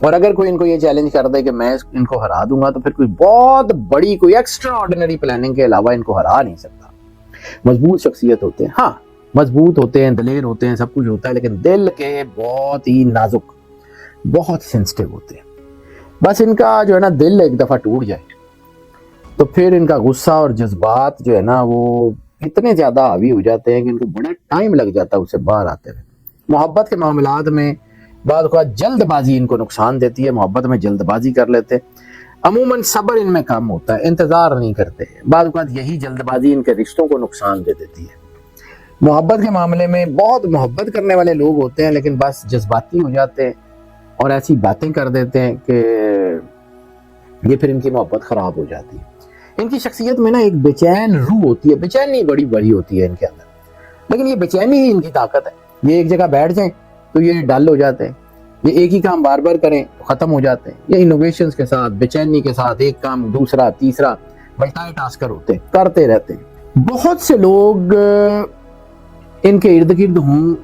اور اگر کوئی ان کو یہ چیلنج کر دے کہ میں ان کو ہرا دوں گا تو پھر کوئی بہت بڑی کوئی ایکسٹرا آرڈینری پلاننگ کے علاوہ ان کو ہرا نہیں سکتا. مضبوط شخصیت ہوتے ہیں, ہاں مضبوط ہوتے ہیں, دلیر ہوتے ہیں, سب کچھ ہوتا ہے, لیکن دل کے بہت ہی نازک, بہت سینسٹیو ہوتے ہیں. بس ان کا جو ہے نا دل ایک دفعہ ٹوٹ جائے تو پھر ان کا غصہ اور جذبات جو ہے نا وہ اتنے زیادہ حاوی ہو جاتے ہیں کہ ان کو بڑا ٹائم لگ جاتا ہے اس سے باہر آتے ہوئے. محبت کے معاملات میں بعض اوقات جلد بازی ان کو نقصان دیتی ہے, محبت میں جلد بازی کر لیتے ہیں. عموماً صبر ان میں کم ہوتا ہے, انتظار نہیں کرتے. بعض اوقات یہی جلد بازی ان کے رشتوں کو نقصان دے دیتی ہے. محبت کے معاملے میں بہت محبت کرنے والے لوگ ہوتے ہیں لیکن بس جذباتی ہو جاتے ہیں اور ایسی باتیں کر دیتے ہیں کہ یہ پھر ان کی محبت خراب ہو جاتی ہے. ان کی شخصیت میں نا ایک بے چین روح ہوتی ہے, بےچینی بڑی بڑی ہوتی ہے ان کے اندر, لیکن یہ بےچینی ہی ان کی طاقت ہے. یہ ایک جگہ بیٹھ جائیں تو یہ ڈل ہو جاتے ہیں, یہ ایک ہی کام بار بار کریں تو ختم ہو جاتے ہیں. یہ انوویشنز کے ساتھ, بےچینی کے ساتھ ایک کام دوسرا تیسرا ملٹائی ٹاسکر ہوتے ہیں, کرتے رہتے ہیں. بہت سے لوگ ان کے ارد گرد ہوں,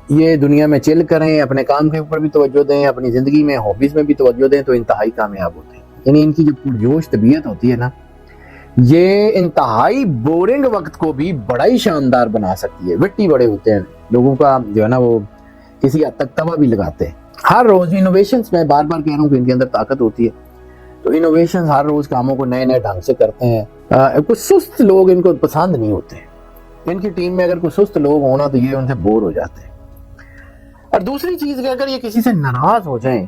یہ دنیا میں چل کریں, اپنے کام کے اوپر بھی توجہ دیں, اپنی زندگی میں ہابیز میں بھی توجہ دیں تو انتہائی کامیاب ہوتے ہیں. یعنی ان کی جو پرجوش طبیعت ہوتی ہے نا, یہ انتہائی بورنگ وقت کو بھی بڑا ہی شاندار بنا سکتی ہے. وٹی بڑے ہوتے ہیں, لوگوں کا جو ہے نا وہ کسی حد تک تباہ بھی لگاتے ہیں. ہر روز انوویشنز, میں بار بار کہہ رہا ہوں کہ ان کے اندر طاقت ہوتی ہے, تو انوویشنز ہر روز کاموں کو نئے نئے ڈھنگ سے کرتے ہیں. کچھ سست لوگ ان کو پسند نہیں ہوتے. ان کی ٹیم میں اگر کوئی سست لوگ ہونا تو یہ ان سے بور ہو جاتے ہیں. اور دوسری چیز کہ اگر یہ کسی سے ناراض ہو جائیں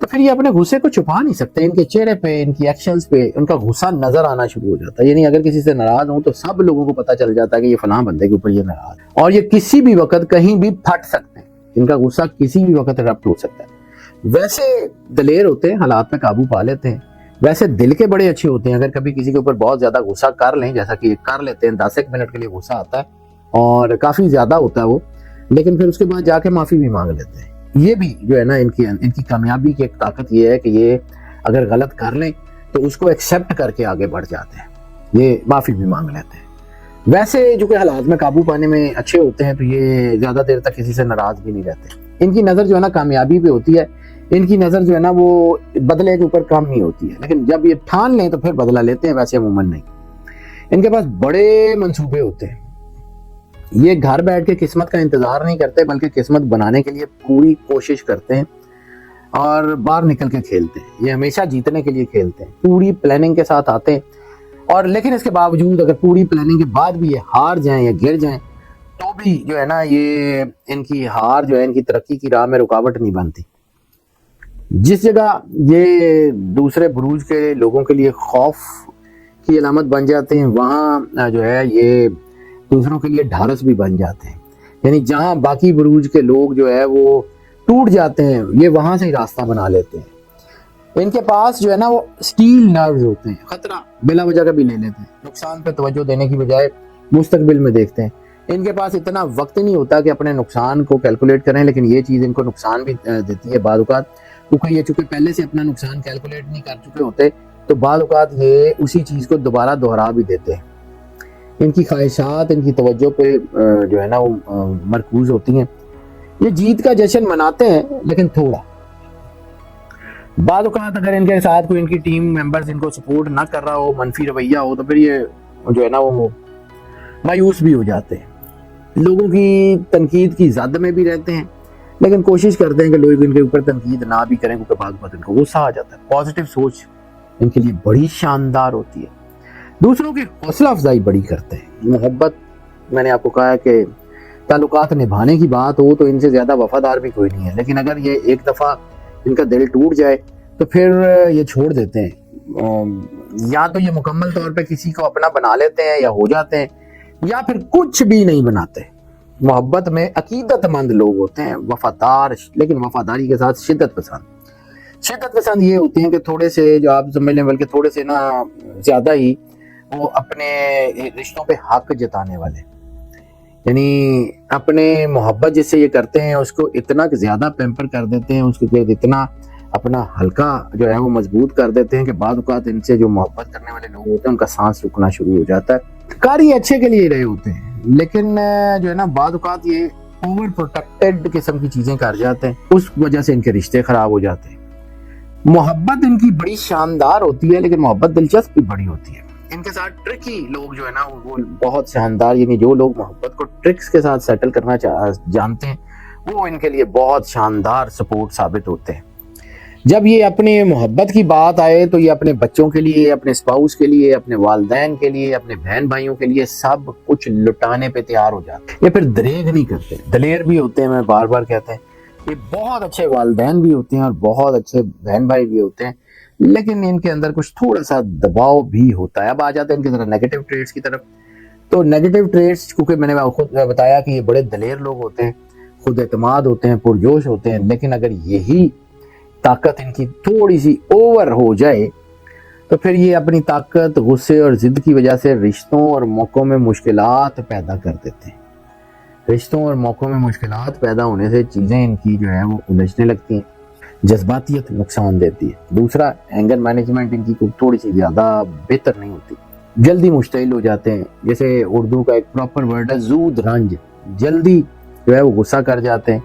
تو پھر یہ اپنے غصے کو چھپا نہیں سکتے. ان کے چہرے پہ, ان کی ایکشنز پہ ان کا غصہ نظر آنا شروع ہو جاتا ہے. یعنی اگر کسی سے ناراض ہوں تو سب لوگوں کو پتہ چل جاتا ہے کہ یہ فلاں بندے کے اوپر یہ ناراض ہے, اور یہ کسی بھی وقت کہیں بھی پھٹ سکتے ہیں. ان کا غصہ کسی بھی وقت رپٹ ہو سکتا ہے. ویسے دلیر ہوتے ہیں, حالات پہ قابو پا لیتے ہیں. ویسے دل کے بڑے اچھے ہوتے ہیں. اگر کبھی کسی کے اوپر بہت زیادہ غصہ کر لیں, جیسا کہ یہ کر لیتے ہیں, 10 منٹ کے لیے غصہ آتا ہے اور کافی زیادہ ہوتا ہے وہ, لیکن پھر اس کے بعد جا کے معافی بھی مانگ لیتے ہیں. یہ بھی جو ہے نا ان کی کامیابی کی ایک طاقت یہ ہے کہ یہ اگر غلط کر لیں تو اس کو ایکسیپٹ کر کے آگے بڑھ جاتے ہیں, یہ معافی بھی مانگ لیتے ہیں. ویسے جو کہ حالات میں قابو پانے میں اچھے ہوتے ہیں تو یہ زیادہ دیر تک کسی سے ناراض بھی نہیں رہتے. ان کی نظر جو ہے نا کامیابی پہ ہوتی ہے, ان کی نظر جو ہے نا وہ بدلے کے اوپر کم نہیں ہوتی ہے, لیکن جب یہ ٹھان لیں تو پھر بدلہ لیتے ہیں. ویسے عموماً نہیں. ان کے پاس بڑے منصوبے ہوتے ہیں. یہ گھر بیٹھ کے قسمت کا انتظار نہیں کرتے بلکہ قسمت بنانے کے لیے پوری کوشش کرتے ہیں اور باہر نکل کے کھیلتے ہیں. یہ ہمیشہ جیتنے کے لیے کھیلتے ہیں, پوری پلاننگ کے ساتھ آتے ہیں. اور لیکن اس کے باوجود اگر پوری پلاننگ کے بعد بھی یہ ہار جائیں یا گر جائیں تو بھی جو ہے نا یہ ان کی ہار جو ہے ان کی ترقی کی راہ میں رکاوٹ نہیں بنتی. جس جگہ یہ دوسرے بروج کے لوگوں کے لیے خوف کی علامت بن جاتے ہیں وہاں جو ہے یہ دوسروں کے لیے ڈھارس بھی بن جاتے ہیں. یعنی جہاں باقی بروج کے لوگ جو ہے وہ ٹوٹ جاتے ہیں یہ وہاں سے ہی راستہ بنا لیتے ہیں. ان کے پاس جو ہے نا وہ سٹیل نروز ہوتے ہیں, خطرہ بلا وجہ کا بھی لے لیتے ہیں. نقصان پہ توجہ دینے کی بجائے مستقبل میں دیکھتے ہیں. ان کے پاس اتنا وقت نہیں ہوتا کہ اپنے نقصان کو کیلکولیٹ کریں, لیکن یہ چیز ان کو نقصان بھی دیتی ہے بعض اوقات, کیونکہ یہ چونکہ پہلے سے اپنا نقصان کیلکولیٹ نہیں کر چکے ہوتے تو بعض اوقات یہ اسی چیز کو دوبارہ دہرا بھی دیتے ہیں. ان کی خواہشات ان کی توجہ پہ جو ہے نا وہ مرکوز ہوتی ہیں. یہ جیت کا جشن مناتے ہیں لیکن تھوڑا. بعض اوقات اگر ان کے ساتھ کوئی ان کی ٹیم ممبرز ان کو سپورٹ نہ کر رہا ہو, منفی رویہ ہو, تو پھر یہ جو ہے نا وہ مایوس بھی ہو جاتے ہیں. لوگوں کی تنقید کی زد میں بھی رہتے ہیں لیکن کوشش کرتے ہیں کہ لوگ ان کے اوپر تنقید نہ بھی کریں کیونکہ بعض اوقات ان کو غصہ آ جاتا ہے. پازیٹیو سوچ ان کے لیے بڑی شاندار ہوتی ہے. دوسروں کی حوصلہ افزائی بڑی کرتے ہیں. محبت, میں نے آپ کو کہا ہے کہ تعلقات نبھانے کی بات ہو تو ان سے زیادہ وفادار بھی کوئی نہیں ہے, لیکن اگر یہ ایک دفعہ ان کا دل ٹوٹ جائے تو پھر یہ چھوڑ دیتے ہیں. یا تو یہ مکمل طور پہ کسی کو اپنا بنا لیتے ہیں یا ہو جاتے ہیں, یا پھر کچھ بھی نہیں بناتے. محبت میں عقیدت مند لوگ ہوتے ہیں, وفادار, لیکن وفاداری کے ساتھ شدت پسند. شدت پسند یہ ہوتے ہیں کہ تھوڑے سے, جو آپ سمجھ لیں بلکہ تھوڑے سے نا زیادہ ہی, وہ اپنے رشتوں پہ حق جتانے والے. یعنی اپنے محبت جس سے یہ کرتے ہیں اس کو اتنا زیادہ پیمپر کر دیتے ہیں, اس کے اتنا اپنا حلقہ جو ہے وہ مضبوط کر دیتے ہیں کہ بعض اوقات ان سے جو محبت کرنے والے لوگ ہوتے ہیں ان کا سانس رکنا شروع ہو جاتا ہے. کاری اچھے کے لیے رہے ہوتے ہیں لیکن جو ہے نا بعض اوقات یہ اوور پروٹیکٹڈ قسم کی چیزیں کر جاتے ہیں, اس وجہ سے ان کے رشتے خراب ہو جاتے ہیں. محبت ان کی بڑی شاندار ہوتی ہے لیکن محبت دلچسپ بھی بڑی ہوتی ہے. ان کے ساتھ ٹرکی لوگ جو ہے نا وہ بہت شاندار، یعنی جو لوگ محبت کو ٹرکس کے ساتھ سیٹل کرنا جانتے ہیں وہ ان کے لیے بہت شاندار سپورٹ ثابت ہوتے ہیں. جب یہ اپنے محبت کی بات آئے تو یہ اپنے بچوں کے لیے، اپنے اسپاؤس کے لیے، اپنے والدین کے لیے، اپنے بہن بھائیوں کے لیے سب کچھ لٹانے پہ تیار ہو جاتے ہیں. یہ پھر دریغ نہیں کرتے، دلیر بھی ہوتے ہیں. میں بار بار کہتے ہیں یہ بہت اچھے والدین بھی ہوتے ہیں اور بہت اچھے بہن بھائی بھی ہوتے ہیں، لیکن ان کے اندر کچھ تھوڑا سا دباؤ بھی ہوتا ہے. اب آ جاتے ہیں ان کی طرح نیگیٹو ٹریٹس کی طرف. تو نیگیٹو ٹریٹس کیونکہ میں نے خود بتایا کہ یہ بڑے دلیر لوگ ہوتے ہیں، خود اعتماد ہوتے ہیں، پرجوش ہوتے ہیں، لیکن اگر یہی طاقت ان کی تھوڑی سی اوور ہو جائے تو پھر یہ اپنی طاقت، غصے اور ضد کی وجہ سے رشتوں اور موقعوں میں مشکلات پیدا کر دیتے ہیں. رشتوں اور موقعوں میں مشکلات پیدا ہونے سے چیزیں ان کی جو ہے وہ الجھنے لگتی ہیں. جذباتیت نقصان دیتی ہے. دوسرا، اینگر مینجمنٹ ان کی تھوڑی سی زیادہ بہتر نہیں ہوتی، جلدی مشتعل ہو جاتے ہیں. جیسے اردو کا ایک پراپر ورڈ ہے زود رنج، جلدی جو ہے وہ غصہ کر جاتے ہیں،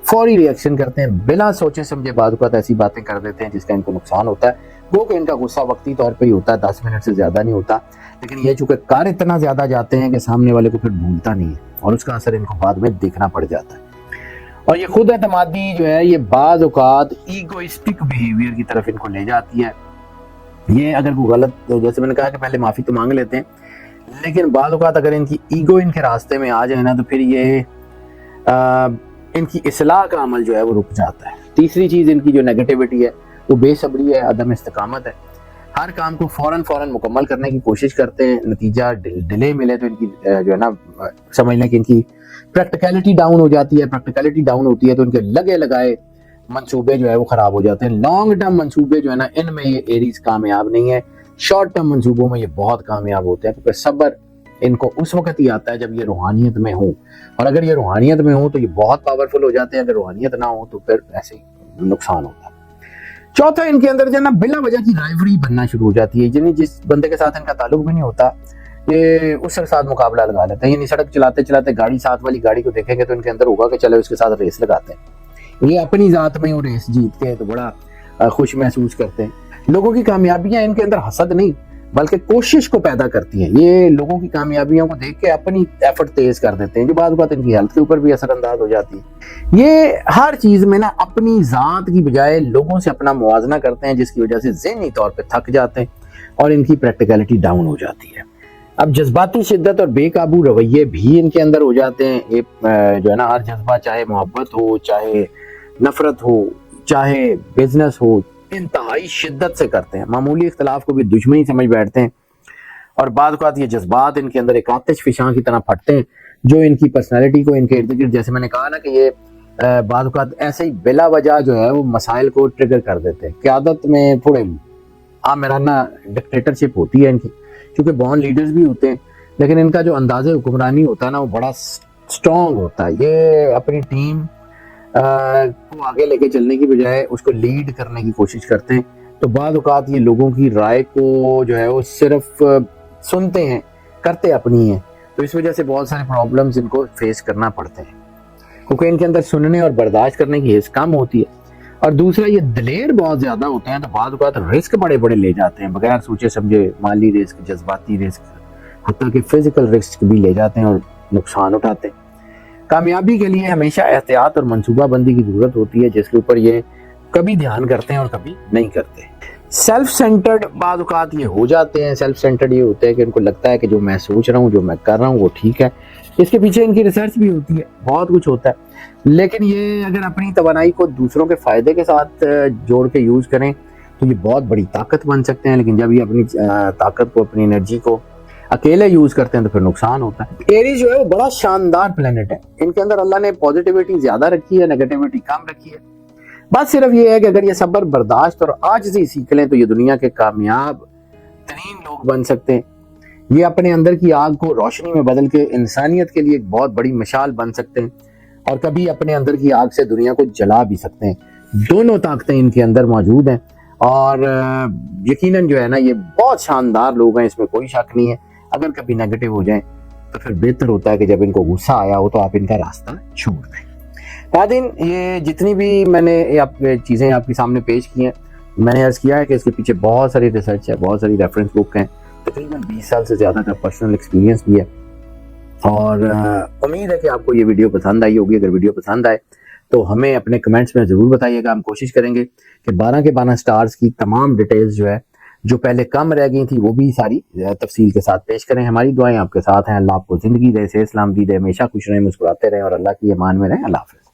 فوری ریئیکشن کرتے ہیں، بلا سوچے سمجھے بعض اوقات ایسی باتیں کر دیتے ہیں جس کا ان کو نقصان ہوتا ہے. وہ کہ ان کا غصہ وقتی طور پہ ہی ہوتا ہے، 10 منٹ سے زیادہ نہیں ہوتا، لیکن یہ چونکہ کار اتنا زیادہ جاتے ہیں کہ سامنے والے کو پھر بھولتا نہیں ہے اور اس کا اثر ان کو بعد میں دیکھنا پڑ جاتا ہے. اور یہ خود اعتمادی جو ہے یہ بعض اوقات ایگوئسٹک بیہیویئر کی طرف ان کو لے جاتی ہے. یہ اگر کوئی غلط، جیسے میں نے کہا کہ پہلے معافی تو مانگ لیتے ہیں، لیکن بعض اوقات اگر ان کی ایگو ان کے راستے میں آ جائے نا تو پھر یہ ان کی اصلاح کا عمل جو ہے وہ رک جاتا ہے. تیسری چیز ان کی جو نیگیٹیوٹی ہے وہ بے صبری ہے، عدم استقامت ہے. ہر کام کو فوراً مکمل کرنے کی کوشش کرتے ہیں، نتیجہ ڈیلے ملے تو ان کی جو ہے نا سمجھ لیں کہ ان کی پریکٹیکلٹی ڈاؤن ہو جاتی ہے. پریکٹیکلٹی ڈاؤن ہوتی ہے تو ان کے لگے لگائے منصوبے جو ہے وہ خراب ہو جاتے ہیں. لانگ ٹرم منصوبے جو ہے نا ان میں یہ ایریز کامیاب نہیں ہے. شارٹ ٹرم منصوبوں میں یہ بہت کامیاب ہوتے ہیں کیونکہ صبر ان کو اس وقت ہی آتا ہے جب یہ روحانیت میں ہوں، اور اگر یہ روحانیت میں ہوں تو یہ بہت پاورفل ہو جاتے ہیں. اگر روحانیت نہ ہو تو پھر ایسے ہی نقصان ہوتا ہے. چوتھا، ان کے اندر جو ہے نا بلا وجہ کی رائیوری بننا شروع ہو جاتی ہے. یعنی جس بندے کے ساتھ ان کا تعلق بھی نہیں ہوتا یہ اس کے ساتھ مقابلہ لگا لیتے ہیں. یعنی سڑک چلاتے چلاتے گاڑی، ساتھ والی گاڑی کو دیکھیں گے تو ان کے اندر ہوگا کہ چلے اس کے ساتھ ریس لگاتے ہیں. یہ اپنی ذات میں وہ ریس جیتتے ہیں تو بڑا خوش محسوس کرتے ہیں. لوگوں کی کامیابیاں ان کے اندر حسد نہیں بلکہ کوشش کو پیدا کرتی ہیں. یہ لوگوں کی کامیابیوں کو دیکھ کے اپنی ایفرٹ تیز کر دیتے ہیں، جو بعض اوقات ان کی ہیلتھ کے اوپر بھی اثر انداز ہو جاتی ہے. یہ ہر چیز میں نا اپنی ذات کی بجائے لوگوں سے اپنا موازنہ کرتے ہیں، جس کی وجہ سے ذہنی طور پہ تھک جاتے ہیں اور ان کی پریکٹیکلٹی ڈاؤن ہو جاتی ہے. اب جذباتی شدت اور بے قابو رویے بھی ان کے اندر ہو جاتے ہیں. یہ جو ہے نا ہر جذبہ، چاہے محبت ہو، چاہے نفرت ہو، چاہے بزنس ہو، انتہائی شدت سے کرتے ہیں. معمولی اختلاف کو بھی دشمنی سمجھ بیٹھتے ہیں اور بعض اوقات یہ جذبات ان کے اندر ایک آتش فشاں کی طرح پھٹتے ہیں جو ان کی پرسنالٹی کو ان کے ارد گرد، جیسے میں نے کہا نا کہ یہ بعض اوقات ایسے ہی بلا وجہ جو ہے وہ مسائل کو ٹریگر کر دیتے ہیں. قیادت میں تھوڑے آمرانہ ڈکٹیٹرشپ ہوتی ہے ان کی، کیونکہ بورن لیڈرز بھی ہوتے ہیں، لیکن ان کا جو انداز حکمرانی ہوتا ہے نا وہ بڑا سٹرونگ ہوتا ہے. یہ اپنی ٹیم کو آگے لے کے چلنے کی بجائے اس کو لیڈ کرنے کی کوشش کرتے ہیں. تو بعض اوقات یہ لوگوں کی رائے کو جو ہے وہ صرف سنتے ہیں، کرتے اپنی ہیں. تو اس وجہ سے بہت سارے پرابلمز ان کو فیس کرنا پڑتے ہیں کیونکہ ان کے اندر سننے اور برداشت کرنے کی حس کم ہوتی ہے. اور دوسرا، یہ دلیر بہت زیادہ ہوتے ہیں تو بعض اوقات رسک بڑے بڑے لے جاتے ہیں بغیر سوچے سمجھے. مالی رسک، جذباتی رسک، حتیٰ کہ فزیکل رسک بھی لے جاتے ہیں اور نقصان اٹھاتے ہیں. کامیابی کے لیے ہمیشہ احتیاط اور منصوبہ بندی کی ضرورت ہوتی ہے جس کے اوپر یہ کبھی دھیان کرتے ہیں اور کبھی نہیں کرتے. سیلف سینٹرڈ بعض اوقات یہ ہو جاتے ہیں. سیلف سینٹرڈ یہ ہوتے ہیں کہ ان کو لگتا ہے کہ جو میں سوچ رہا ہوں، جو میں کر رہا ہوں وہ ٹھیک ہے. اس کے پیچھے ان کی ریسرچ بھی ہوتی ہے، بہت کچھ ہوتا ہے، لیکن یہ اگر اپنی توانائی کو دوسروں کے فائدے کے ساتھ جوڑ کے یوز کریں تو یہ بہت بڑی طاقت بن سکتے ہیں. لیکن جب یہ اپنی طاقت کو، اپنی انرجی کو اکیلے یوز کرتے ہیں تو پھر نقصان ہوتا ہے. ایریز جو ہے وہ بڑا شاندار پلینٹ ہے. ان کے اندر اللہ نے پوزیٹیوٹی زیادہ رکھی ہے، نیگیٹیوٹی کم رکھی ہے. بات صرف یہ ہے کہ اگر یہ صبر، برداشت اور عاجزی سیکھ لیں تو یہ دنیا کے کامیاب ترین لوگ بن سکتے ہیں. یہ اپنے اندر کی آگ کو روشنی میں بدل کے انسانیت کے لیے ایک بہت بڑی مشال بن سکتے ہیں اور کبھی اپنے اندر کی آگ سے دنیا کو جلا بھی سکتے ہیں. دونوں طاقتیں ان کے اندر موجود ہیں اور یقیناً جو ہے نا یہ بہت شاندار لوگ ہیں، اس میں کوئی شک نہیں ہے. اگر کبھی نیگیٹو ہو جائیں تو پھر بہتر ہوتا ہے کہ جب ان کو غصہ آیا ہو تو آپ ان کا راستہ چھوڑ دیں. ناظرین، یہ جتنی بھی میں نے چیزیں آپ کے سامنے پیش کی ہیں میں نے عرض کیا ہے کہ اس کے پیچھے بہت ساری ریسرچ ہے, بہت ساری ریفرنس بک ہیں, تقریباً 20 سال سے زیادہ کا پرسنل ایکسپیرینس بھی ہے. اور امید ہے کہ آپ کو یہ ویڈیو پسند آئی ہوگی. اگر ویڈیو پسند آئے تو ہمیں اپنے کمنٹس میں ضرور بتائیے گا. ہم کوشش کریں گے کہ 12 کے 12 سٹارز کی تمام ڈیٹیلز جو ہے, جو پہلے کم رہ گئی تھی, وہ بھی ساری تفصیل کے ساتھ پیش کریں. ہماری دعائیں آپ کے ساتھ ہیں. اللہ آپ کو زندگی دے, صحت سلامتی دے, ہمیشہ خوش رہیں, مسکراتے رہیں اور اللہ کی امان میں رہیں. اللہ حافظ.